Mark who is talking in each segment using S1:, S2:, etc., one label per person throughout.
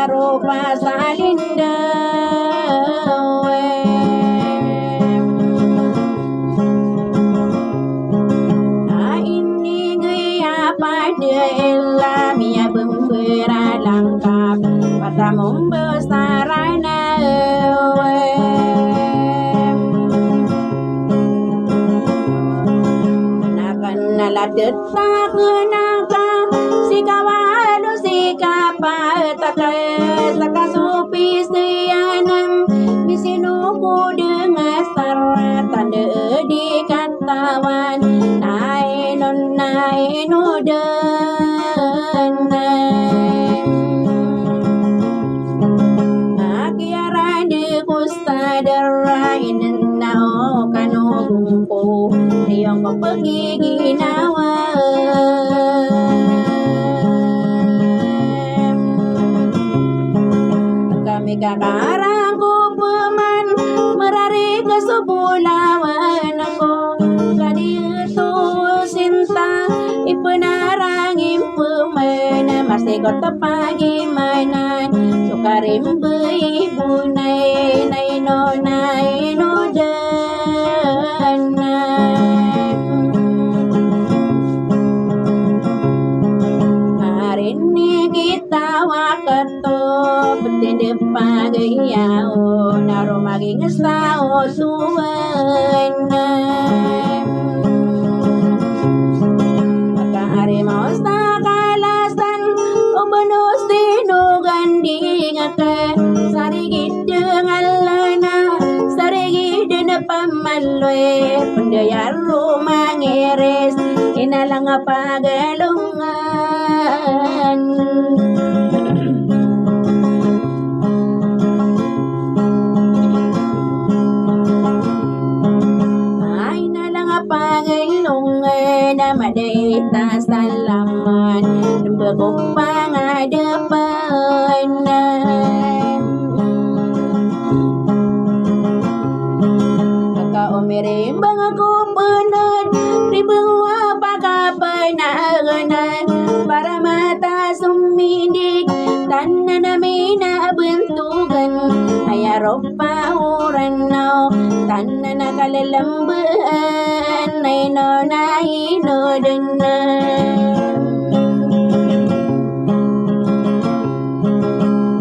S1: Rupa salinda ini gaya pada elam ya bembera langkap pada membesarana nakan nalat detak kenaka si kawalu si kapataka saka supi sianam bisinuku dengan sarat tanda di katawan nainun akiara de kustadarain nao kanugumpo ayong kapagiginawa kami kakarang ko paman merari kesubulawan ako kadito sinta ipenarang ipaman masih ko tapagimanan sukarim ibu nay no hari ini kita wakato betende pagayao naro maging estao suwan kakari mo sa kalasan o banos tinugan di ngaka sarigid dengan lana sarigid na pamaloy pandayar rumangiris inalang pagalungan pangilungan na madaita sa laman ng bagong pangadapan kakaumirin-bang ako punod ribawa pagkapanaganan para mata sumindig tanan namin na bentugan ay araw pa uran na tanan na kalalamban ay no na inodan na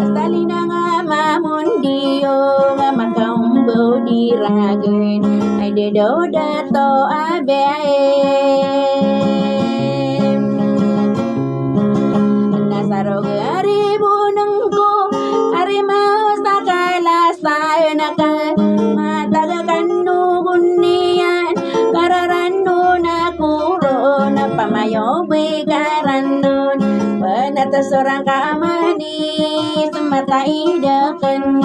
S1: asali na nga mamundiyo nga makaumbaw di ragan ay dedo dato abeaem nasarog aribunang ko arimaw sa kalasayan na ka matagakan no seorang kak manis mata ideken